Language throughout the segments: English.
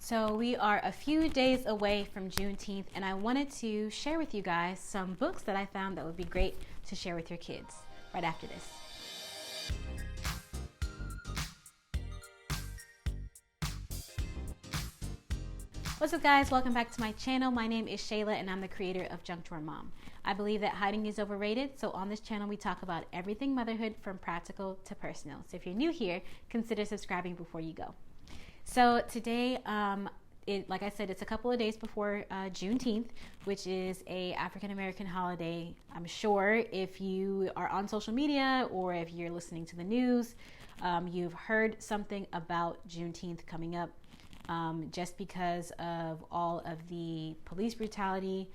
So we are a few days away from Juneteenth, and I wanted to share with you guys some books that I found that would be great to share with your kids right after this. What's up, guys? Welcome back to my channel. My name is Shayla and I'm the creator of Junk Drawer Mom. I believe that hiding is overrated, so on this channel we talk about everything motherhood from practical to personal. So if you're new here, consider subscribing before you go. So today, like I said, it's a couple of days before Juneteenth, which is a African American holiday. I'm sure if you are on social media or if you're listening to the news, you've heard something about Juneteenth coming up. Just because of all of the police brutality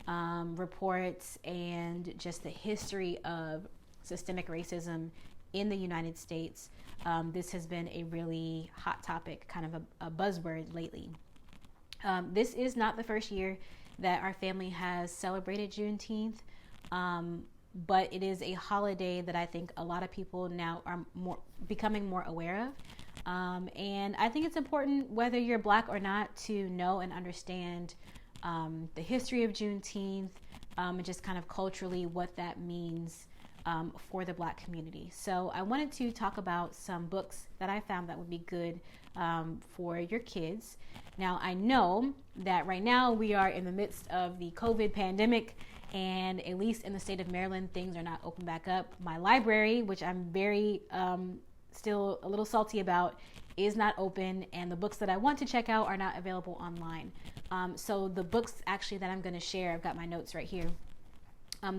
reports and just the history of systemic racism in the United States. This has been a really hot topic, kind of a buzzword lately. This is not the first year that our family has celebrated Juneteenth, but it is a holiday that I think a lot of people now are becoming more aware of. And I think it's important, whether you're Black or not, to know and understand the history of Juneteenth and just kind of culturally what that means for the Black community. So I wanted to talk about some books that I found that would be good for your kids. Now, I know that right now we are in the midst of the COVID pandemic, and at least in the state of Maryland, things are not open back up. My library, which I'm very still a little salty about, is not open, and the books that I want to check out are not available online. So the books actually that I'm going to share, I've got my notes right here.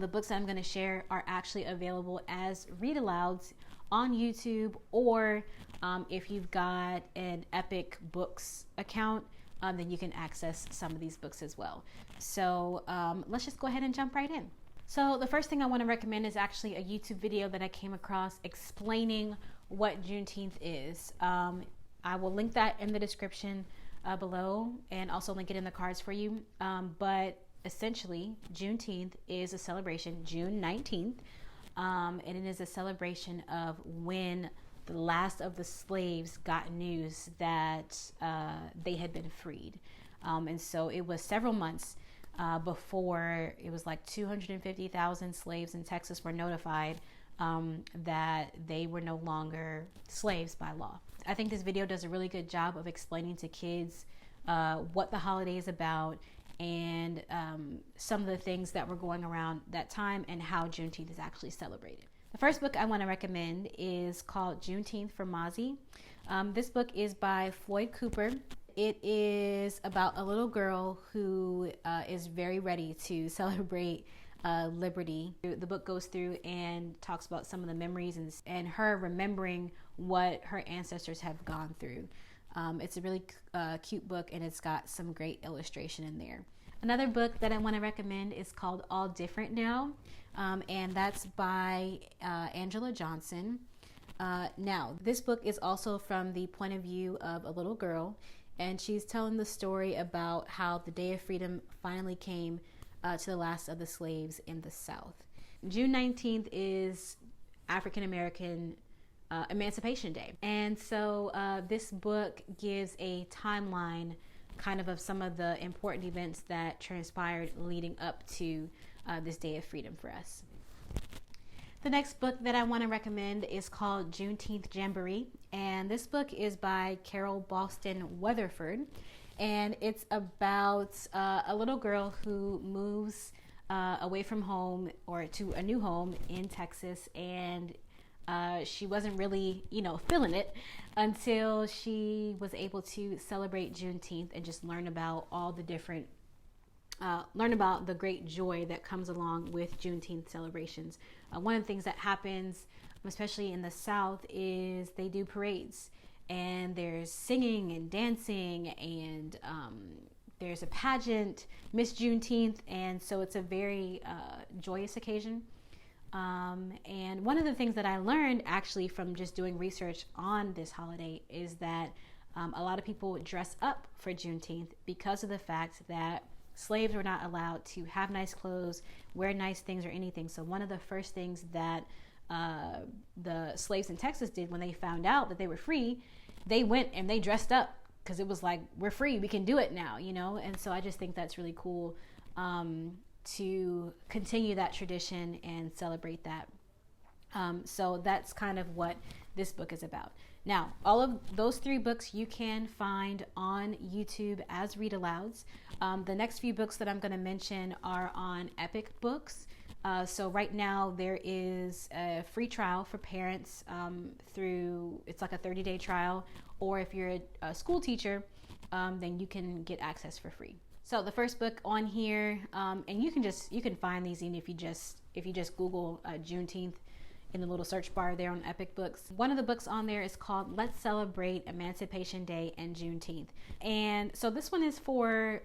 The books that I'm going to share are actually available as read alouds on YouTube, or if you've got an Epic Books account, then you can access some of these books as well. So let's just go ahead and jump right in. So the first thing I want to recommend is actually a YouTube video that I came across explaining what Juneteenth is. I will link that in the description below and also link it in the cards for you. But essentially, Juneteenth is a celebration, June 19th, and it is a celebration of when the last of the slaves got news that they had been freed. And so it was several months before it was like 250,000 slaves in Texas were notified that they were no longer slaves by law. I think this video does a really good job of explaining to kids what the holiday is about and some of the things that were going around that time and how Juneteenth is actually celebrated. The first book I want to recommend is called Juneteenth for Mazie. This book is by Floyd Cooper. It is about a little girl who is very ready to celebrate liberty. The book goes through and talks about some of the memories and her remembering what her ancestors have gone through. It's a really cute book, and it's got some great illustration in there. Another book that I want to recommend is called All Different Now, and that's by Angela Johnson. Now, this book is also from the point of view of a little girl, and she's telling the story about how the Day of Freedom finally came to the last of the slaves in the South. June 19th is African American Emancipation Day. And so this book gives a timeline kind of some of the important events that transpired leading up to this Day of Freedom for us. The next book that I want to recommend is called Juneteenth Jamboree, and this book is by Carol Boston Weatherford, and it's about a little girl who moves away from home or to a new home in Texas, and she wasn't really, feeling it until she was able to celebrate Juneteenth and just learn about all the different learn about the great joy that comes along with Juneteenth celebrations. One of the things that happens, especially in the South, is they do parades, and there's singing and dancing, and there's a pageant, Miss Juneteenth, and so it's a very joyous occasion. And one of the things that I learned actually from just doing research on this holiday is that a lot of people dress up for Juneteenth because of the fact that slaves were not allowed to have nice clothes, wear nice things or anything. So one of the first things that the slaves in Texas did when they found out that they were free, they went and they dressed up because it was like, we're free, we can do it now, you know? And so I just think that's really cool, to continue that tradition and celebrate that. So that's kind of what this book is about. Now, all of those 3 books you can find on YouTube as read alouds. The next few books that I'm going to mention are on Epic Books. So right now there is a free trial for parents through, it's like a 30-day trial, or if you're a school teacher, then you can get access for free. So the first book on here, and you can find these even if you just Google Juneteenth in the little search bar there on Epic Books. One of the books on there is called Let's Celebrate Emancipation Day and Juneteenth. And so this one is for,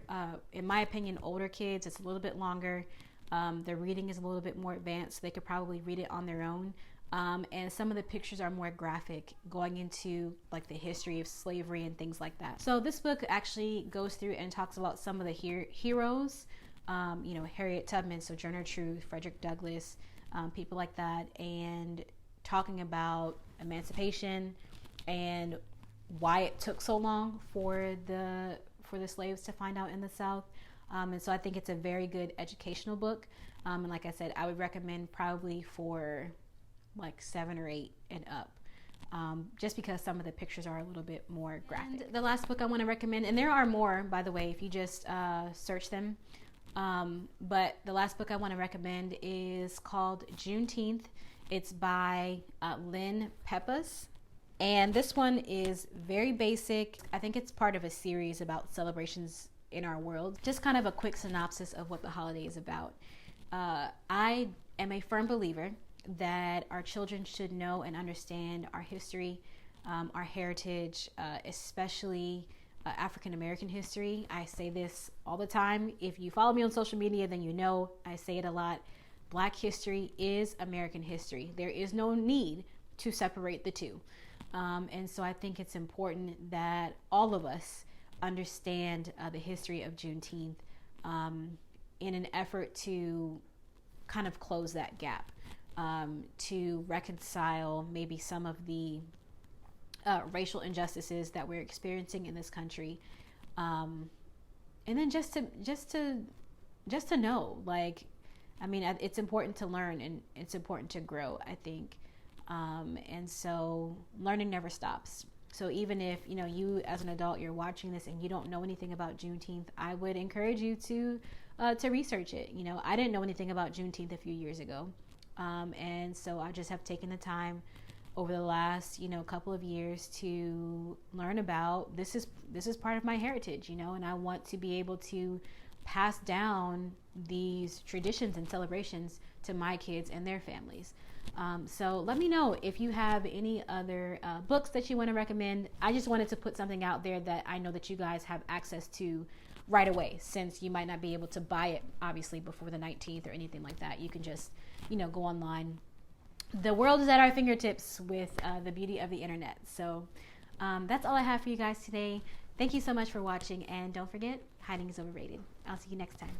in my opinion, older kids. It's a little bit longer. The reading is a little bit more advanced, so they could probably read it on their own. And some of the pictures are more graphic, going into like the history of slavery and things like that. So this book actually goes through and talks about some of the heroes, you know, Harriet Tubman, Sojourner Truth, Frederick Douglass, people like that, and talking about emancipation and why it took so long for the slaves to find out in the South. And so I think it's a very good educational book. And like I said, I would recommend probably for like 7 or 8 and up, just because some of the pictures are a little bit more graphic. And the last book I want to recommend, and there are more, by the way, if you just search them, but the last book I want to recommend is called Juneteenth. It's by Lynn Peppas, and this one is very basic. I think it's part of a series about celebrations in our world. Just kind of a quick synopsis of what the holiday is about. I am a firm believer that our children should know and understand our history, our heritage, especially African American history. I say this all the time. If you follow me on social media, then you know I say it a lot. Black history is American history. There is no need to separate the two. And so I think it's important that all of us understand the history of Juneteenth in an effort to kind of close that gap, to reconcile maybe some of the racial injustices that we're experiencing in this country, and then just to know, like, I mean, it's important to learn and it's important to grow, I think, and so learning never stops. So even if, you know, you as an adult, you're watching this and you don't know anything about Juneteenth, I would encourage you to research it. You know, I didn't know anything about Juneteenth a few years ago, and so I just have taken the time over the last, you know, couple of years to learn about this is part of my heritage, you know, and I want to be able to pass down these traditions and celebrations to my kids and their families. So let me know if you have any other books that you want to recommend. I just wanted to put something out there that I know that you guys have access to right away, since you might not be able to buy it obviously before the 19th or anything like that. You can just, you know, go online. The world is at our fingertips with the beauty of the internet. So that's all I have for you guys today. Thank you so much for watching, and don't forget, hiding is overrated. I'll see you next time.